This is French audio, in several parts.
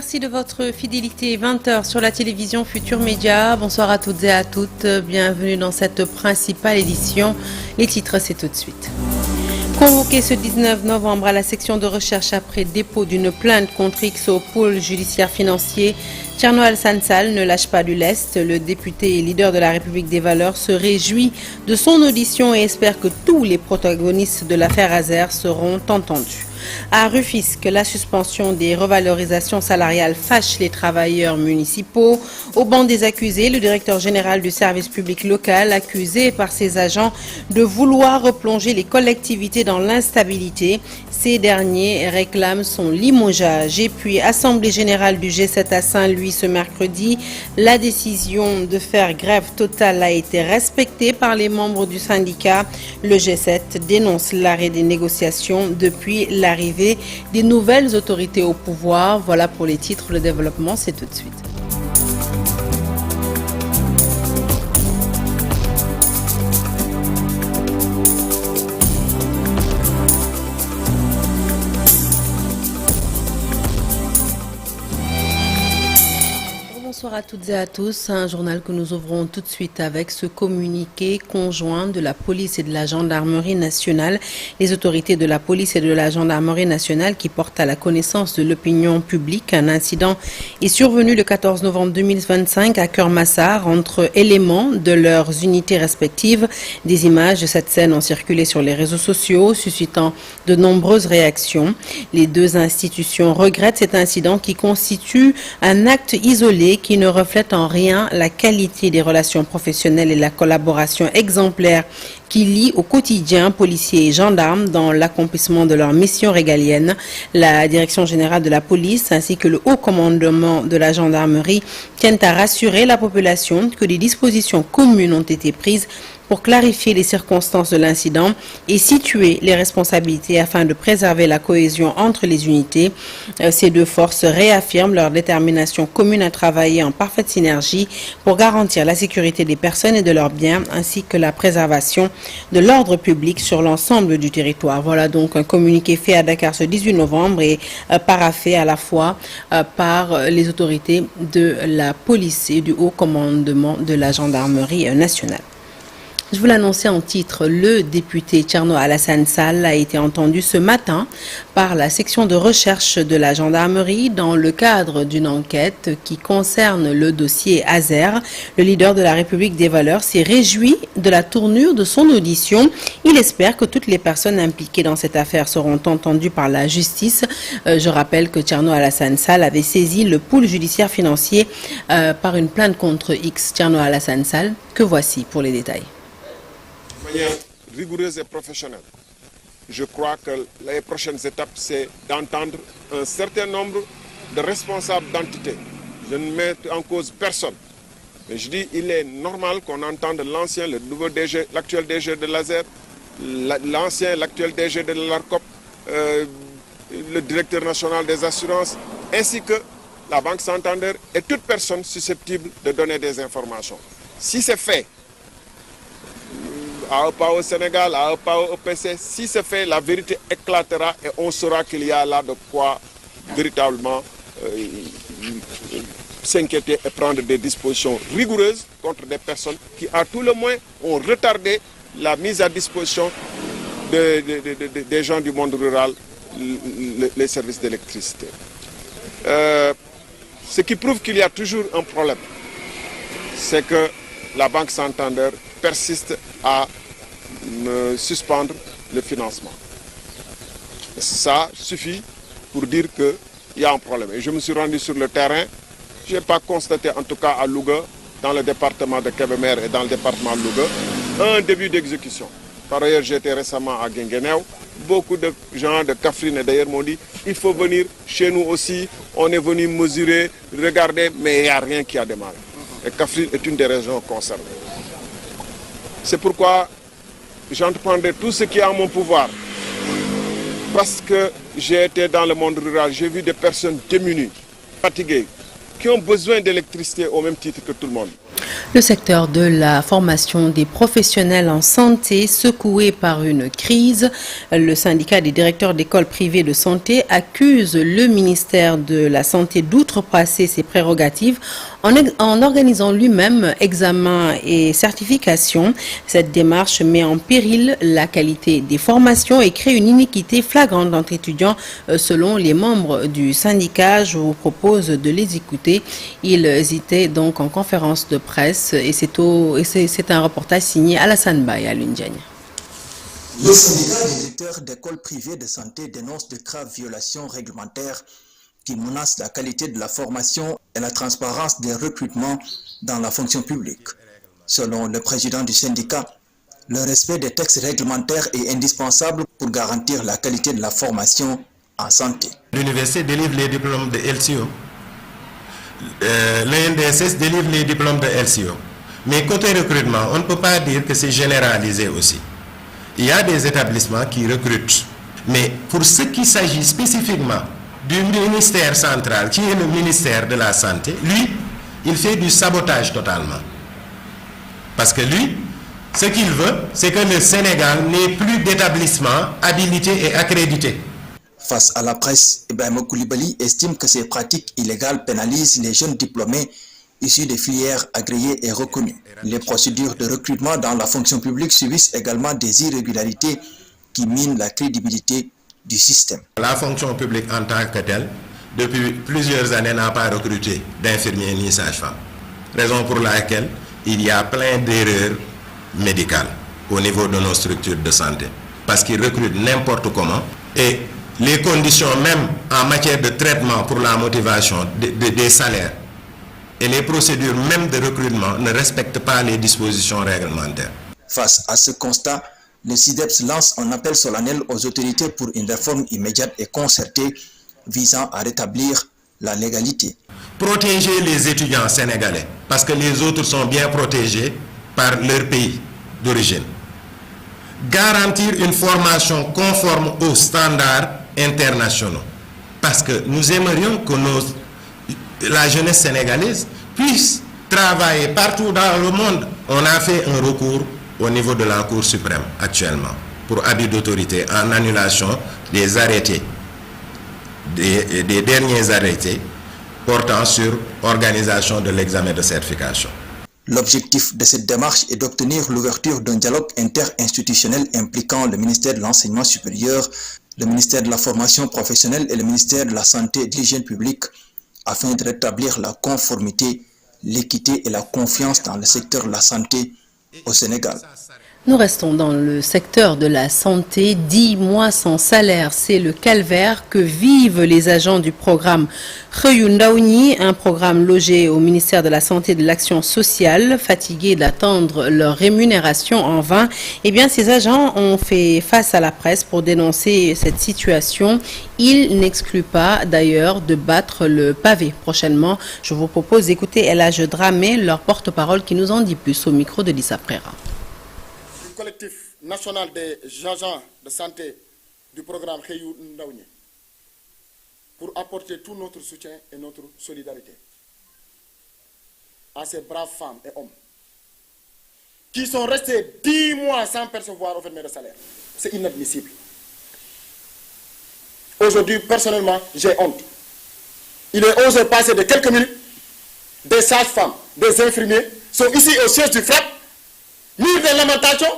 Merci de votre fidélité. 20h sur la télévision Futur Média. Bonsoir à toutes et à toutes. Bienvenue dans cette principale édition. Les titres, c'est tout de suite. Convoqué ce 19 novembre à la section de recherche après dépôt d'une plainte contre X au pôle judiciaire financier, Thierno Alassane Sall ne lâche pas du lest. Le député et leader de la République des Valeurs se réjouit de son audition et espère que tous les protagonistes de l'affaire Azer seront entendus. À Rufisque, la suspension des revalorisations salariales fâche les travailleurs municipaux. Au banc des accusés, le directeur général du service public local, accusé par ses agents de vouloir replonger les collectivités dans l'instabilité. Ces derniers réclament son limogeage. Et puis, Assemblée générale du G7 à Saint-Louis ce mercredi. La décision de faire grève totale a été respectée par les membres du syndicat. Le G7 dénonce l'arrêt des négociations depuis l'arrivée des nouvelles autorités au pouvoir. Voilà pour les titres. Le développement, c'est tout de suite. Bonsoir à toutes et à tous. Un journal que nous ouvrons tout de suite avec ce communiqué conjoint de la police et de la gendarmerie nationale. Les autorités de la police et de la gendarmerie nationale qui portent à la connaissance de l'opinion publique. Un incident est survenu le 14 novembre 2025 à Keur-Massar entre éléments de leurs unités respectives. Des images de cette scène ont circulé sur les réseaux sociaux, suscitant de nombreuses réactions. Les deux institutions regrettent cet incident qui constitue un acte isolé qui ne reflète en rien la qualité des relations professionnelles et la collaboration exemplaire qui lie au quotidien policiers et gendarmes dans l'accomplissement de leur mission régalienne. La direction générale de la police ainsi que le haut commandement de la gendarmerie tiennent à rassurer la population que des dispositions communes ont été prises pour clarifier les circonstances de l'incident et situer les responsabilités afin de préserver la cohésion entre les unités. Ces deux forces réaffirment leur détermination commune à travailler en parfaite synergie pour garantir la sécurité des personnes et de leurs biens ainsi que la préservation de l'ordre public sur l'ensemble du territoire. Voilà donc un communiqué fait à Dakar ce 18 novembre et paraphé à la fois par les autorités de la police et du haut commandement de la gendarmerie nationale. Je vous l'annonçais en titre, le député Thierno Alassane Sall a été entendu ce matin par la section de recherche de la gendarmerie dans le cadre d'une enquête qui concerne le dossier Azer. Le leader de la République des Valeurs s'est réjoui de la tournure de son audition. Il espère que toutes les personnes impliquées dans cette affaire seront entendues par la justice. Je rappelle que Thierno Alassane Sall avait saisi le pôle judiciaire financier par une plainte contre X. Thierno Alassane Sall, que voici pour les détails. De manière rigoureuse et professionnelle. Je crois que les prochaines étapes, c'est d'entendre un certain nombre de responsables d'entités. Je ne mets en cause personne. Mais je dis il est normal qu'on entende l'ancien, le nouveau DG, l'actuel DG de l'Azer, l'ancien, l'actuel DG de l'ARCOP, le directeur national des assurances, ainsi que la Banque Santander et toute personne susceptible de donner des informations. Si c'est fait, à pas au Sénégal, à pas au PC, si c'est fait, la vérité éclatera et on saura qu'il y a là de quoi véritablement s'inquiéter et prendre des dispositions rigoureuses contre des personnes qui, à tout le moins, ont retardé la mise à disposition des gens du monde rural, les services d'électricité. Ce qui prouve qu'il y a toujours un problème, c'est que la Banque Santander persiste à suspendre le financement. Ça suffit pour dire qu'il y a un problème. Et je me suis rendu sur le terrain. Je n'ai pas constaté, en tout cas à Louga, dans le département de Kébémer et dans le département de Louga, un début d'exécution. Par ailleurs, j'étais récemment à Guinguinéo. Beaucoup de gens de Kaffrine d'ailleurs m'ont dit il faut venir chez nous aussi. On est venu mesurer, regarder, mais il n'y a rien qui a démarré. Et Kaffrine est une des régions concernées. C'est pourquoi j'entreprendrai tout ce qui est en mon pouvoir. Parce que j'ai été dans le monde rural, j'ai vu des personnes démunies, fatiguées, qui ont besoin d'électricité au même titre que tout le monde. Le secteur de la formation des professionnels en santé secoué par une crise. Le syndicat des directeurs d'écoles privées de santé accuse le ministère de la Santé d'outrepasser ses prérogatives en organisant lui-même examens et certifications. Cette démarche met en péril la qualité des formations et crée une iniquité flagrante entre étudiants selon les membres du syndicat. Je vous propose de les écouter. Ils étaient donc en conférence de presse et c'est un reportage signé Alassane Baye à Lundiagne. Le syndicat des directeurs d'écoles privées de santé dénonce de graves violations réglementaires qui menacent la qualité de la formation et la transparence des recrutements dans la fonction publique. Selon le président du syndicat, le respect des textes réglementaires est indispensable pour garantir la qualité de la formation en santé. L'université délivre les diplômes de LCO. L'INDSS délivre les diplômes de LCO. Mais côté recrutement, on ne peut pas dire que c'est généralisé aussi. Il y a des établissements qui recrutent. Mais pour ce qui s'agit spécifiquement du ministère central, qui est le ministère de la Santé, lui, il fait du sabotage totalement. Parce que lui, ce qu'il veut, c'est que le Sénégal n'ait plus d'établissements habilités et accrédités. Face à la presse, Ibrahima Koulibaly estime que ces pratiques illégales pénalisent les jeunes diplômés issus des filières agréées et reconnues. Les procédures de recrutement dans la fonction publique subissent également des irrégularités qui minent la crédibilité du système. La fonction publique en tant que telle, depuis plusieurs années, n'a pas recruté d'infirmiers ni sages-femmes. Raison pour laquelle il y a plein d'erreurs médicales au niveau de nos structures de santé. Parce qu'ils recrutent n'importe comment et les conditions même en matière de traitement pour la motivation des salaires et les procédures même de recrutement ne respectent pas les dispositions réglementaires. Face à ce constat, le SYDEPS lance un appel solennel aux autorités pour une réforme immédiate et concertée visant à rétablir la légalité. Protéger les étudiants sénégalais, parce que les autres sont bien protégés par leur pays d'origine. Garantir une formation conforme aux standards internationaux, parce que nous aimerions que la jeunesse sénégalaise puisse travailler partout dans le monde. On a fait un recours au niveau de la Cour suprême actuellement pour abus d'autorité en annulation des arrêtés, des derniers arrêtés portant sur organisation de l'examen de certification. L'objectif de cette démarche est d'obtenir l'ouverture d'un dialogue interinstitutionnel impliquant le ministère de l'Enseignement supérieur, le ministère de la Formation professionnelle et le ministère de la Santé et de l'Hygiène publique afin de rétablir la conformité, l'équité et la confiance dans le secteur de la santé au Sénégal. Nous restons dans le secteur de la santé. 10 mois sans salaire, c'est le calvaire que vivent les agents du programme Xëyu Ndaw ñi, un programme logé au ministère de la Santé et de l'Action sociale. Fatigués d'attendre leur rémunération en vain, eh bien, ces agents ont fait face à la presse pour dénoncer cette situation. Ils n'excluent pas d'ailleurs de battre le pavé prochainement. Je vous propose d'écouter El Hadj Dramé, leur porte-parole, qui nous en dit plus au micro de Lisa Prera. Collectif national des agents de santé du programme Xëyu Ndaw ñi pour apporter tout notre soutien et notre solidarité à ces braves femmes et hommes qui sont restés 10 mois sans percevoir au de salaire. C'est inadmissible. Aujourd'hui, personnellement, j'ai honte. Il est osé passer de quelques minutes, des sages-femmes, des infirmiers sont ici au siège du FRAPP, murs de lamentation,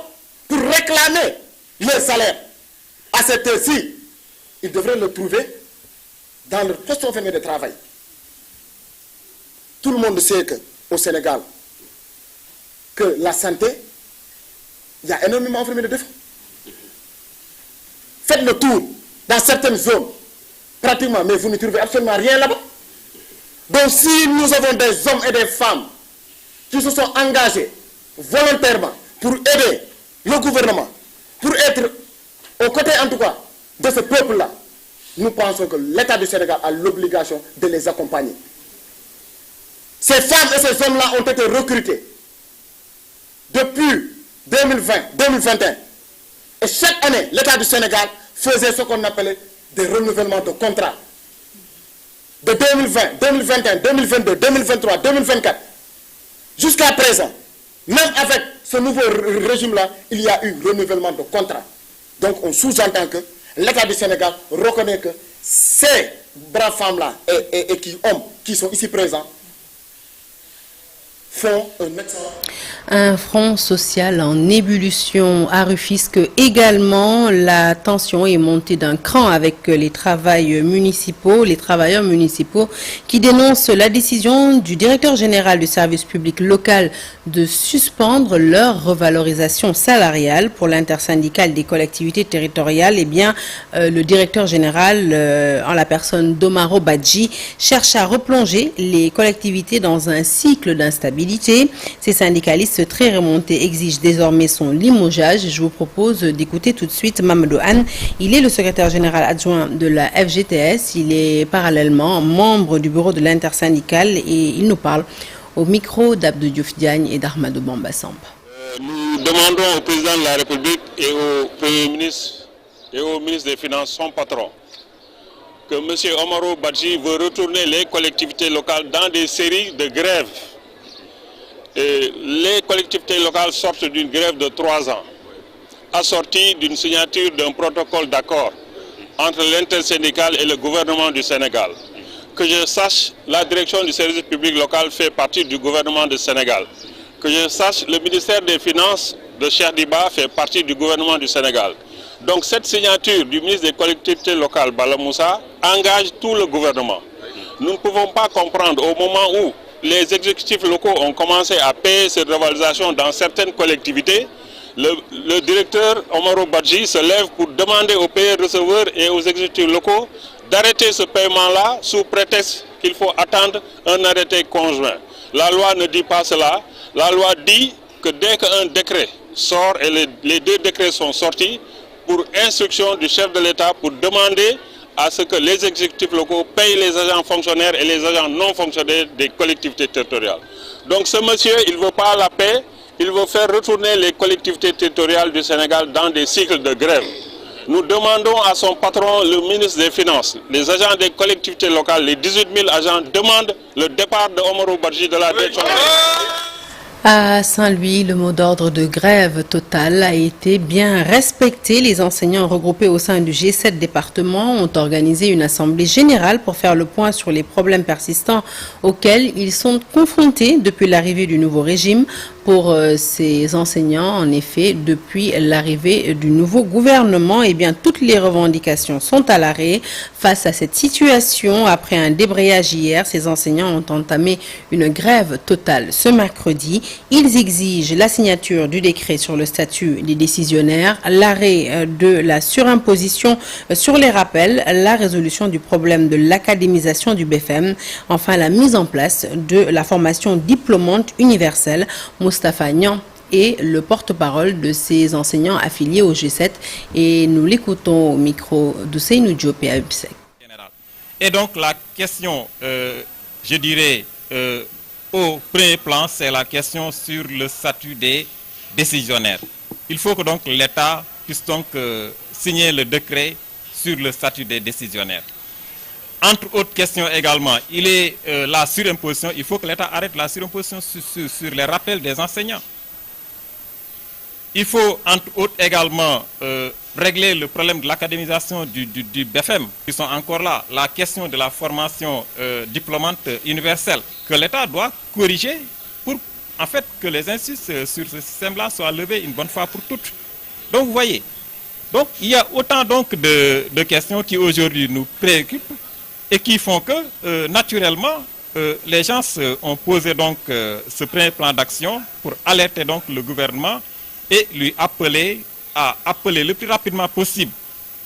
pour réclamer leur salaire. À cette heure-ci, ils devraient le trouver dans leur poste infirmier de travail. Tout le monde sait qu'au Sénégal, que la santé, il y a énormément d'infirmiers de défaut. Faites le tour dans certaines zones, pratiquement, mais vous ne trouvez absolument rien là-bas. Donc si nous avons des hommes et des femmes qui se sont engagés volontairement pour aider le gouvernement, pour être aux côtés en tout cas de ce peuple-là, nous pensons que l'État du Sénégal a l'obligation de les accompagner. Ces femmes et ces hommes-là ont été recrutés depuis 2020-2021. Et chaque année, l'État du Sénégal faisait ce qu'on appelait des renouvellements de contrats. de 2020, 2021, 2022, 2023, 2024, jusqu'à présent, même avec ce nouveau régime-là, il y a eu renouvellement de contrat. Donc on sous-entend que l'État du Sénégal reconnaît que ces braves femmes-là et hommes qui sont ici présents font un excellent... Un front social en ébullition à Rufisque également. La tension est montée d'un cran avec les travailleurs municipaux qui dénoncent la décision du directeur général du service public local de suspendre leur revalorisation salariale. Pour l'intersyndicale des collectivités territoriales, le directeur général, en la personne d'Omaro Badji, cherche à replonger les collectivités dans un cycle d'instabilité. Ces syndicalistes très remontés exigent désormais son limogeage. Je vous propose d'écouter tout de suite Mamadou Anne. Il est le secrétaire général adjoint de la FGTS. Il est parallèlement membre du bureau de l'intersyndicale et il nous parle au micro d'Abdou Diouf Diagne et d'Ahmadou Bamba Samba. Nous demandons au président de la République et au Premier ministre et au ministre des Finances, son patron, que M. Omaro Badji veut retourner les collectivités locales dans des séries de grèves. Et les collectivités locales sortent d'une grève de 3 ans, assortie d'une signature d'un protocole d'accord entre l'intersyndicale et le gouvernement du Sénégal. Que je sache, la direction du service public local fait partie du gouvernement du Sénégal. Que je sache, le ministère des Finances de Cheikh Diba fait partie du gouvernement du Sénégal. Donc cette signature du ministre des collectivités locales, Bala Moussa, engage tout le gouvernement. Nous ne pouvons pas comprendre au moment où les exécutifs locaux ont commencé à payer cette revalorisation dans certaines collectivités. Le directeur Omaro Badji se lève pour demander aux payeurs receveurs et aux exécutifs locaux d'arrêter ce paiement-là sous prétexte qu'il faut attendre un arrêté conjoint. La loi ne dit pas cela. La loi dit que dès qu'un décret sort, et les 2 décrets sont sortis, pour instruction du chef de l'État pour demander à ce que les exécutifs locaux payent les agents fonctionnaires et les agents non fonctionnaires des collectivités territoriales. Donc ce monsieur, il ne veut pas la paix, il veut faire retourner les collectivités territoriales du Sénégal dans des cycles de grève. Nous demandons à son patron, le ministre des Finances, les agents des collectivités locales, les 18 000 agents demandent le départ de Omaro Badji de la direction. À Saint-Louis, le mot d'ordre de grève totale a été bien respecté. Les enseignants regroupés au sein du G7 département ont organisé une assemblée générale pour faire le point sur les problèmes persistants auxquels ils sont confrontés depuis l'arrivée du nouveau régime. Pour ces enseignants, en effet, depuis l'arrivée du nouveau gouvernement, toutes les revendications sont à l'arrêt. Face à cette situation, après un débrayage hier, ces enseignants ont entamé une grève totale ce mercredi. Ils exigent la signature du décret sur le statut des décisionnaires, l'arrêt de la surimposition sur les rappels, la résolution du problème de l'académisation du BFM, enfin la mise en place de la formation diplômante universelle. Moustapha Nian est le porte-parole de ces enseignants affiliés au G7 et nous l'écoutons au micro d'Ousseynou Diop et Absek. Et donc la question, je dirais, au premier plan, c'est la question sur le statut des décisionnaires. Il faut que donc l'État puisse donc signer le décret sur le statut des décisionnaires. Entre autres questions également, il est la surimposition. Il faut que l'État arrête la surimposition sur les rappels des enseignants. Il faut entre autres également régler le problème de l'académisation du BFM, qui sont encore là. La question de la formation diplômante universelle, que l'État doit corriger pour en fait que les insultes sur ce système-là soient levées une bonne fois pour toutes. Donc vous voyez, donc, il y a autant donc de questions qui aujourd'hui nous préoccupent et qui font que, naturellement, les gens ont posé donc ce premier plan d'action pour alerter donc le gouvernement et lui appeler à appeler le plus rapidement possible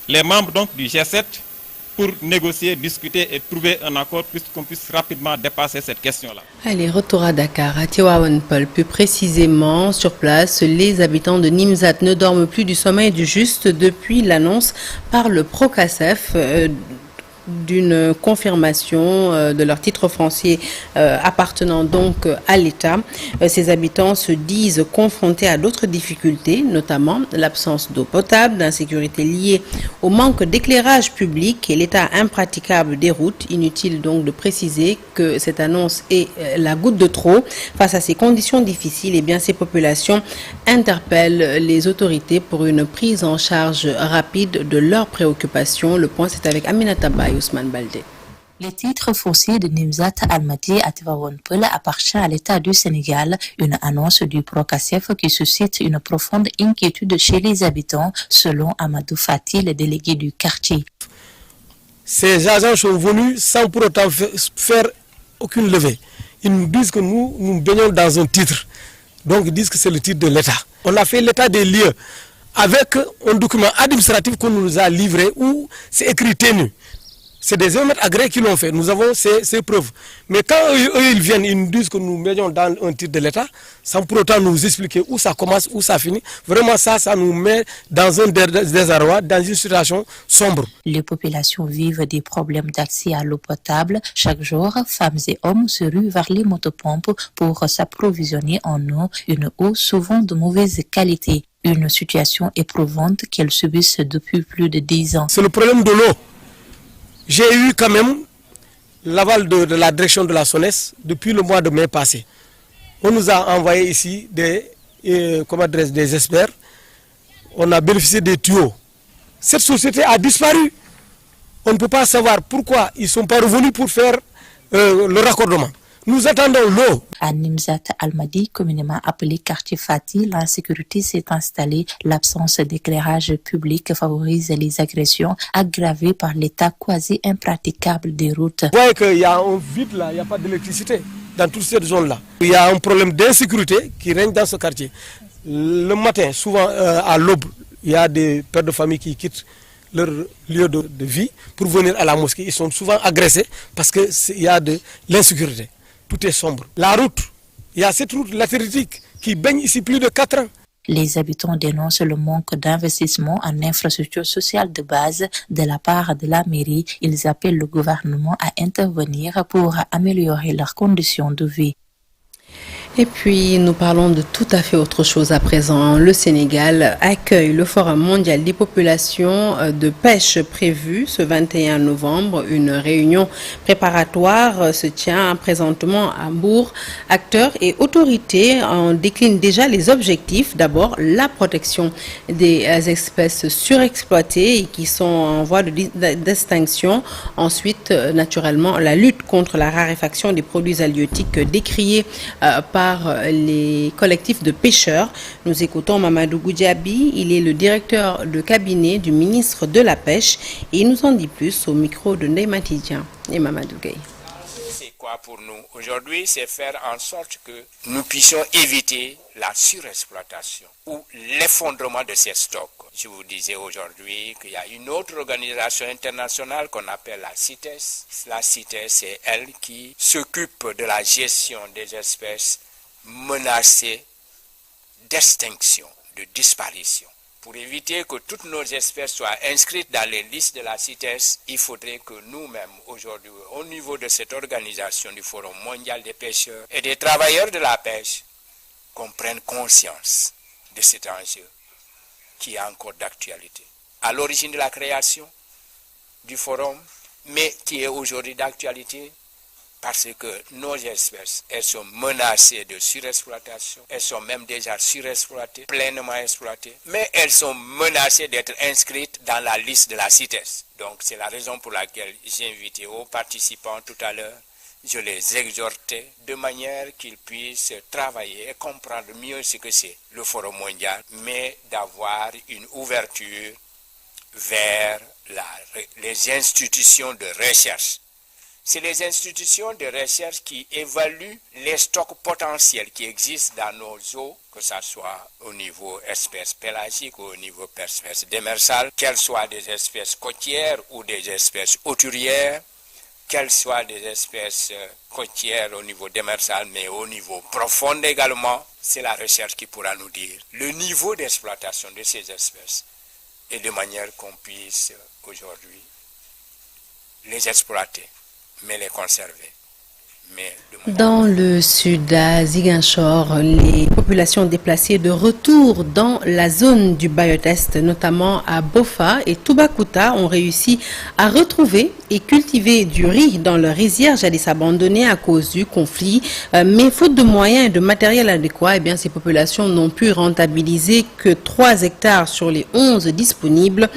les membres donc du G7 pour négocier, discuter et trouver un accord pour qu'on puisse rapidement dépasser cette question-là. Allez, retour à Dakar, à Tivaouane-Peulh. Plus précisément, sur place, les habitants de Nimzat ne dorment plus du sommeil du juste depuis l'annonce par le Procasef d'une confirmation de leur titre foncier appartenant donc à l'État. Ces habitants se disent confrontés à d'autres difficultés, notamment l'absence d'eau potable, d'insécurité liée au manque d'éclairage public et l'état impraticable des routes. Inutile donc de préciser que cette annonce est la goutte de trop. Face à ces conditions difficiles, eh bien, ces populations interpellent les autorités pour une prise en charge rapide de leurs préoccupations. Le point, c'est avec Aminata Ba et Ousmane Baldé. Le titre foncier de Nimzat Almadi à Tivaouane-Peulh appartient à l'État du Sénégal, une annonce du Procasef qui suscite une profonde inquiétude chez les habitants, selon Amadou Fati, le délégué du quartier. Ces agents sont venus sans pour autant faire aucune levée. Ils nous disent que nous baignons dans un titre. Donc ils disent que c'est le titre de l'État. On a fait l'état des lieux avec un document administratif qu'on nous a livré où c'est écrit tenu. C'est des géomètres agréés qui l'ont fait. Nous avons ces preuves. Mais quand eux, ils viennent, ils nous disent que nous baignons dans un titre de l'État, sans pour autant nous expliquer où ça commence, où ça finit. Vraiment, ça nous met dans un désarroi, dans une situation sombre. Les populations vivent des problèmes d'accès à l'eau potable. Chaque jour, femmes et hommes se ruent vers les motopompes pour s'approvisionner en eau, une eau souvent de mauvaise qualité. Une situation éprouvante qu'elles subissent depuis plus de 10 ans. C'est le problème de l'eau. J'ai eu quand même l'aval de la direction de la SONES depuis le mois de mai passé. On nous a envoyé ici des experts. On a bénéficié des tuyaux. Cette société a disparu. On ne peut pas savoir pourquoi ils ne sont pas revenus pour faire le raccordement. Nous attendons l'eau. À Nimzat Almadi, communément appelé quartier Fati, l'insécurité s'est installée. L'absence d'éclairage public favorise les agressions aggravées par l'état quasi impraticable des routes. Vous voyez qu'il y a un vide là, il n'y a pas d'électricité dans toute cette zone-là. Il y a un problème d'insécurité qui règne dans ce quartier. Le matin, souvent à l'aube, il y a des pères de famille qui quittent leur lieu de vie pour venir à la mosquée. Ils sont souvent agressés parce qu'il y a de l'insécurité. Tout est sombre. La route, il y a cette route latéritique qui baigne ici plus de 4 ans. Les habitants dénoncent le manque d'investissement en infrastructures sociales de base de la part de la mairie. Ils appellent le gouvernement à intervenir pour améliorer leurs conditions de vie. Et puis, nous parlons de tout à fait autre chose à présent. Le Sénégal accueille le Forum mondial des populations de pêche prévu ce 21 novembre. Une réunion préparatoire se tient présentement à Mbour. Acteurs et autorités en déclinent déjà les objectifs. D'abord, la protection des espèces surexploitées et qui sont en voie d'extinction. Ensuite, naturellement, la lutte contre la raréfaction des produits halieutiques décriés par les collectifs de pêcheurs. Nous écoutons Mamadou Goudjabi, il est le directeur de cabinet du ministre de la Pêche et il nous en dit plus au micro de Ndeye Matidjan et Mamadou Gueye. C'est quoi pour nous aujourd'hui? C'est faire en sorte que nous puissions éviter la surexploitation ou l'effondrement de ces stocks. Je vous disais aujourd'hui qu'il y a une autre organisation internationale qu'on appelle la CITES. La CITES, c'est elle qui s'occupe de la gestion des espèces menacées d'extinction, de disparition. Pour éviter que toutes nos espèces soient inscrites dans les listes de la CITES, il faudrait que nous-mêmes, aujourd'hui, au niveau de cette organisation du Forum mondial des pêcheurs et des travailleurs de la pêche, qu'on prenne conscience de cet enjeu qui est encore d'actualité. À l'origine de la création du Forum, mais qui est aujourd'hui d'actualité, parce que nos espèces, elles sont menacées de surexploitation, elles sont même déjà surexploitées, pleinement exploitées, mais elles sont menacées d'être inscrites dans la liste de la CITES. Donc c'est la raison pour laquelle j'ai invité aux participants tout à l'heure, je les exhortais de manière qu'ils puissent travailler et comprendre mieux ce que c'est le Forum mondial, mais d'avoir une ouverture vers les institutions de recherche. C'est les institutions de recherche qui évaluent les stocks potentiels qui existent dans nos eaux, que ce soit au niveau espèces pélagiques ou au niveau espèces démersales, qu'elles soient des espèces côtières ou des espèces hauturières, qu'elles soient des espèces côtières au niveau démersal, mais au niveau profond également. C'est la recherche qui pourra nous dire le niveau d'exploitation de ces espèces et de manière qu'on puisse aujourd'hui les exploiter, mais les conserver. Dans le sud, à Ziguinchor, les populations déplacées de retour dans la zone du Bayot-Est, notamment à Bofa et Toubacouta, ont réussi à retrouver et cultiver du riz dans leur rizière jadis abandonnée à cause du conflit. Mais faute de moyens et de matériel adéquat, ces populations n'ont pu rentabiliser que 3 hectares sur les 11 disponibles.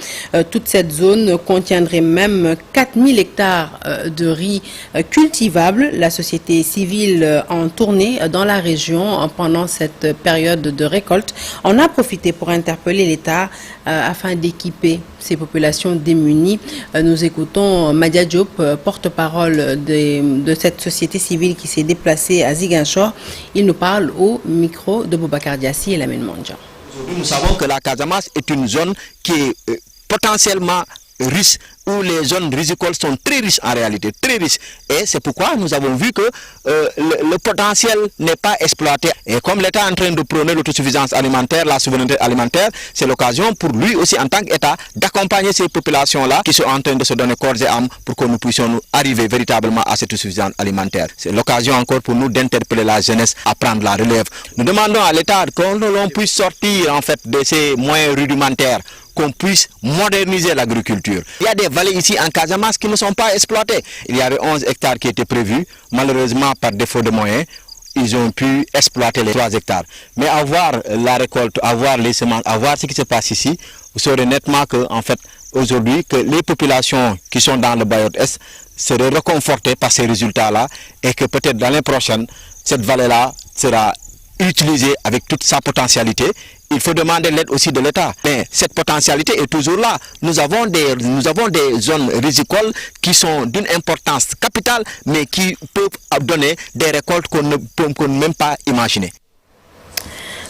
Toute cette zone contiendrait même 4000 hectares de riz cultivable. La société civile en tournée dans la région pendant cette période de récolte en a profité pour interpeller l'État afin d'équiper ces populations démunies. Nous écoutons Madia Diop, porte-parole de cette société civile qui s'est déplacée à Ziguinchor. Il nous parle au micro de Boubacar Diassi et Lamine Mandja. Aujourd'hui, nous savons que la Casamance est une zone qui est potentiellement riches, où les zones rizicoles sont très riches en réalité, très riches. Et c'est pourquoi nous avons vu que le potentiel n'est pas exploité. Et comme l'État est en train de prôner l'autosuffisance alimentaire, la souveraineté alimentaire, c'est l'occasion pour lui aussi en tant qu'État d'accompagner ces populations-là qui sont en train de se donner corps et âme pour que nous puissions arriver véritablement à cette autosuffisance alimentaire. C'est l'occasion encore pour nous d'interpeller la jeunesse à prendre la relève. Nous demandons à l'État qu'on puisse sortir en fait de ces moyens rudimentaires, qu'on puisse moderniser l'agriculture. Il y a des vallées ici en Casamance qui ne sont pas exploitées. Il y avait 11 hectares qui étaient prévus. Malheureusement, par défaut de moyens, ils ont pu exploiter les 3 hectares. Mais avoir la récolte, avoir les semences, avoir ce qui se passe ici, vous saurez nettement que, en fait, aujourd'hui, que les populations qui sont dans le Bayot-Est seraient réconfortées par ces résultats-là et que peut-être l'année prochaine, cette vallée-là sera utilisée avec toute sa potentialité. Il faut demander l'aide aussi de l'État. Mais cette potentialité est toujours là. Nous avons des zones rizicoles qui sont d'une importance capitale, mais qui peuvent donner des récoltes qu'on ne peut même pas imaginer.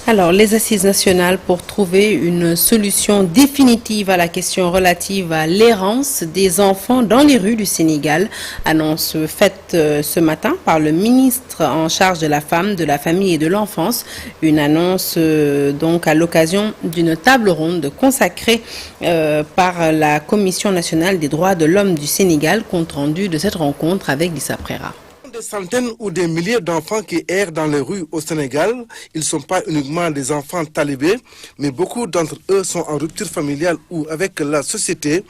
Alors, les assises nationales pour trouver une solution définitive à la question relative à l'errance des enfants dans les rues du Sénégal, annonce faite ce matin par le ministre en charge de la femme, de la famille et de l'enfance. Une annonce donc à l'occasion d'une table ronde consacrée par la Commission nationale des droits de l'homme du Sénégal, compte rendu de cette rencontre avec Lissa Prera. Des centaines ou des milliers d'enfants qui errent dans les rues au Sénégal. Ils ne sont pas uniquement des enfants talibés, mais beaucoup d'entre eux sont en rupture familiale ou avec la société,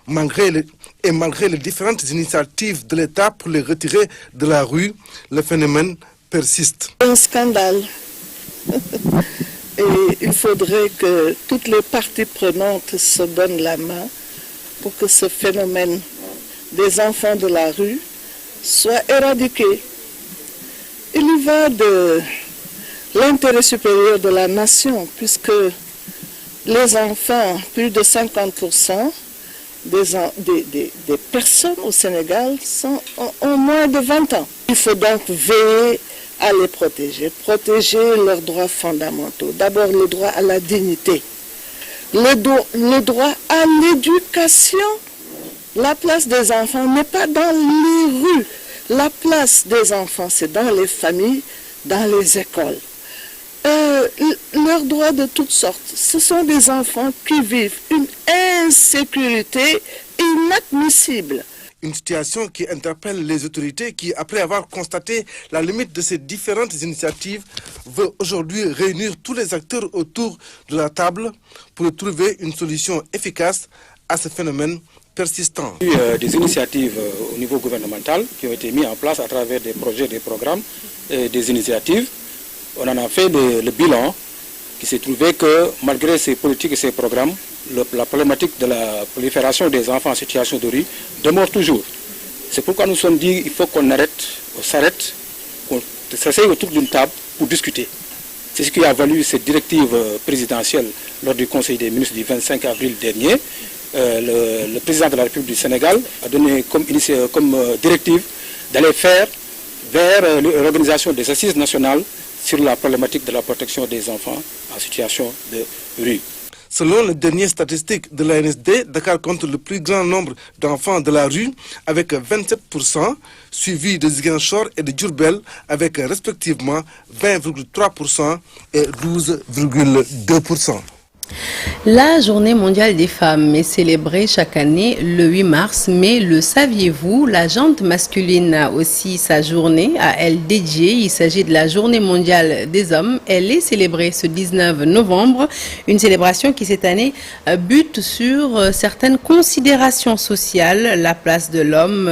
malgré les différentes initiatives de l'État pour les retirer de la rue. Le phénomène persiste. Un scandale. Et il faudrait que toutes les parties prenantes se donnent la main pour que ce phénomène des enfants de la rue soit éradiqué. Il y va de l'intérêt supérieur de la nation, puisque les enfants, plus de 50% des personnes au Sénégal ont moins de 20 ans. Il faut donc veiller à les protéger leurs droits fondamentaux. D'abord le droit à la dignité, le droit à l'éducation. La place des enfants n'est pas dans les rues. La place des enfants, c'est dans les familles, dans les écoles. Leurs droits de toutes sortes. Ce sont des enfants qui vivent une insécurité inadmissible. Une situation qui interpelle les autorités qui, après avoir constaté la limite de ces différentes initiatives, veut aujourd'hui réunir tous les acteurs autour de la table pour trouver une solution efficace à ce phénomène persistant. Il y a eu des initiatives au niveau gouvernemental qui ont été mises en place à travers des projets, des programmes et des initiatives. On en a fait le bilan qui s'est trouvé que malgré ces politiques et ces programmes, la problématique de la prolifération des enfants en situation de rue demeure toujours. C'est pourquoi nous sommes dit qu'il faut qu'on s'arrête, qu'on s'asseye autour d'une table pour discuter. C'est ce qui a valu cette directive présidentielle lors du Conseil des ministres du 25 avril dernier. Le président de la République du Sénégal a donné comme directive d'aller vers l'organisation des assises nationales sur la problématique de la protection des enfants en situation de rue. Selon les dernières statistiques de l'ANSD, Dakar compte le plus grand nombre d'enfants de la rue avec 27%, suivi de Ziguinchor et de Diourbel avec respectivement 20,3% et 12,2%. La journée mondiale des femmes est célébrée chaque année le 8 mars, mais le saviez-vous, la gente masculine a aussi sa journée à elle dédiée. Il s'agit de la journée mondiale des hommes. Elle est célébrée ce 19 novembre, une célébration qui cette année bute sur certaines considérations sociales, la place de l'homme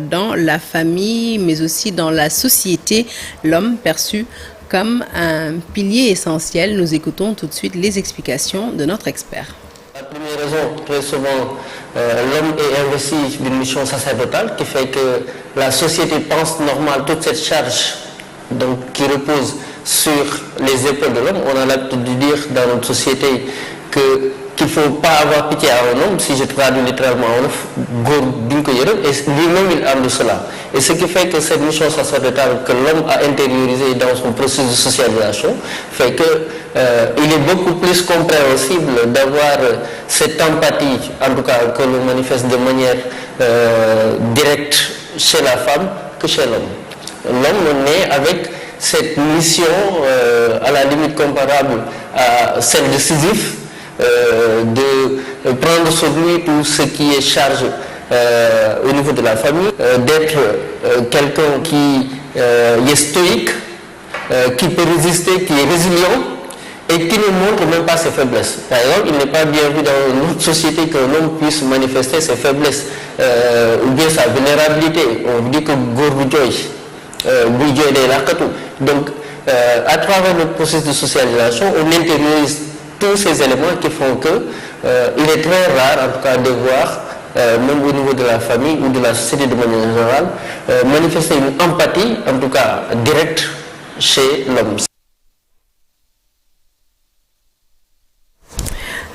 dans la famille, mais aussi dans la société, l'homme perçu comme un pilier essentiel. Nous écoutons tout de suite les explications de notre expert. La première raison, très souvent, l'homme est investi d'une mission sacerdotale qui fait que la société pense normal toute cette charge qui repose sur les épaules de l'homme. On a l'habitude de dire dans notre société qu'il ne faut pas avoir pitié à un homme, si je traduis littéralement et lui-même il a de cela. Et ce qui fait que cette mission sacerdotale que l'homme a intériorisée dans son processus de socialisation fait qu'il est beaucoup plus compréhensible d'avoir cette empathie, en tout cas que l'on manifeste de manière directe chez la femme que chez l'homme. L'homme naît avec cette mission à la limite comparable à celle de Sisyphe, de prendre sur lui tout ce qui est charge au niveau de la famille, d'être quelqu'un qui est stoïque, qui peut résister, qui est résilient et qui ne montre même pas ses faiblesses. Par exemple, il n'est pas bien vu dans notre société qu'un homme puisse manifester ses faiblesses ou bien sa vulnérabilité. On dit que donc à travers le processus de socialisation, on intériorise tous ces éléments qui font qu'il est très rare, en tout cas, de voir, même au niveau de la famille ou de la société de manière générale, manifester une empathie, en tout cas directe, chez l'homme.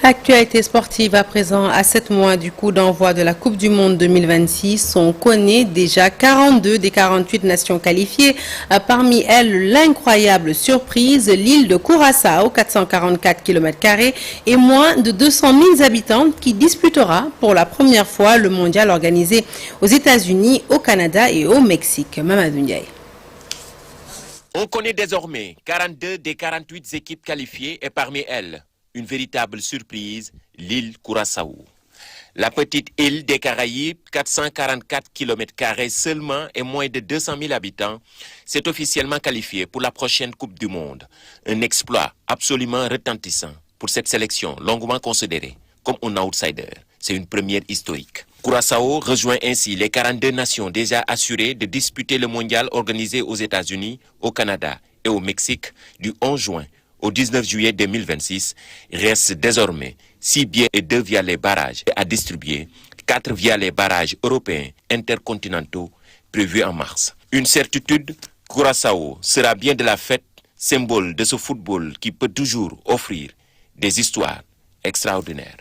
Actualité sportive à présent, à 7 mois du coup d'envoi de la Coupe du Monde 2026, on connaît déjà 42 des 48 nations qualifiées. Parmi elles, l'incroyable surprise, l'île de Curaçao, 444 km² et moins de 200 000 habitants qui disputera pour la première fois le mondial organisé aux États-Unis, au Canada et au Mexique. Mamadou Ndiaye. On connaît désormais 42 des 48 équipes qualifiées et parmi elles, une véritable surprise, l'île Curaçao. La petite île des Caraïbes, 444 km² seulement et moins de 200 000 habitants, s'est officiellement qualifiée pour la prochaine Coupe du Monde. Un exploit absolument retentissant pour cette sélection longuement considérée comme un outsider. C'est une première historique. Curaçao rejoint ainsi les 42 nations déjà assurées de disputer le mondial organisé aux États-Unis, au Canada et au Mexique du 11 juin au 19 juillet 2026, reste désormais 6 billets et 2 via les barrages à distribuer, 4 via les barrages européens intercontinentaux prévus en mars. Une certitude, Curaçao sera bien de la fête, symbole de ce football qui peut toujours offrir des histoires extraordinaires.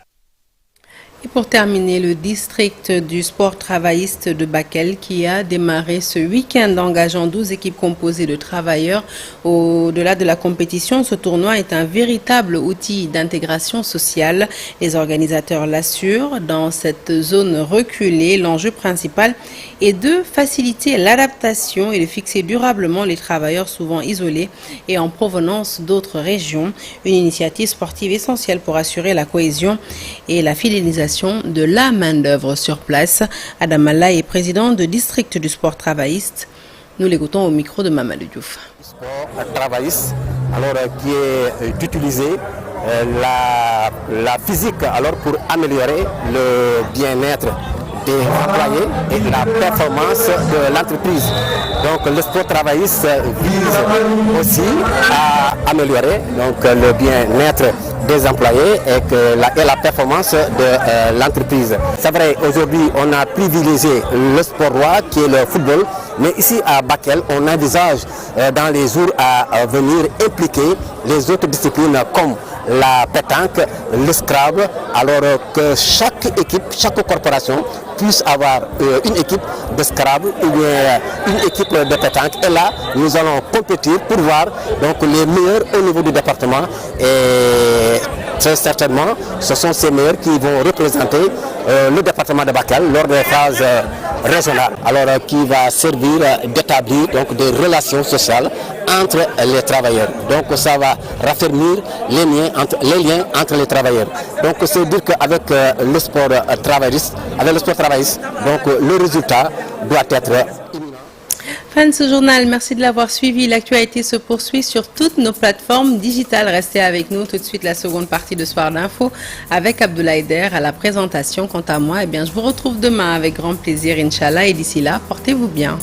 Et pour terminer, le district du sport travailliste de Bakel qui a démarré ce week-end engageant 12 équipes composées de travailleurs. Au-delà de la compétition, ce tournoi est un véritable outil d'intégration sociale. Les organisateurs l'assurent. Dans cette zone reculée, l'enjeu principal est de faciliter l'adaptation et de fixer durablement les travailleurs souvent isolés et en provenance d'autres régions. Une initiative sportive essentielle pour assurer la cohésion et la fidélisation de la main-d'œuvre sur place. Adam Allah est président de district du sport travailliste. Nous l'écoutons au micro de Mamadou Diouf. Le sport travailliste, alors qui est d'utiliser la physique alors pour améliorer le bien-être des employés et la performance de l'entreprise. Donc le sport travailliste vise aussi à améliorer le bien-être des employés et la performance de l'entreprise. C'est vrai, aujourd'hui on a privilégié le sport roi qui est le football, mais ici à Bakel on envisage dans les jours à venir impliquer les autres disciplines comme la pétanque, le Scrabble, alors que chaque équipe, chaque corporation puisse avoir une équipe de Scrabble ou une équipe de pétanque. Et là, nous allons compétir pour voir donc, les meilleurs au niveau du département. Et très certainement, ce sont ces meilleurs qui vont représenter le département de Bakel lors des phases régionales. Alors, qui va servir d'établir donc, des relations sociales entre les travailleurs. Donc, ça va raffermir les liens entre les travailleurs. Donc, c'est dire qu'avec le sport travailliste, donc, le résultat doit être imminent. Fin de ce journal, merci de l'avoir suivi. L'actualité se poursuit sur toutes nos plateformes digitales. Restez avec nous. Tout de suite, la seconde partie de Soir d'Info avec Abdoulaye Der à la présentation. Quant à moi, je vous retrouve demain avec grand plaisir, Inch'Allah. Et d'ici là, portez-vous bien.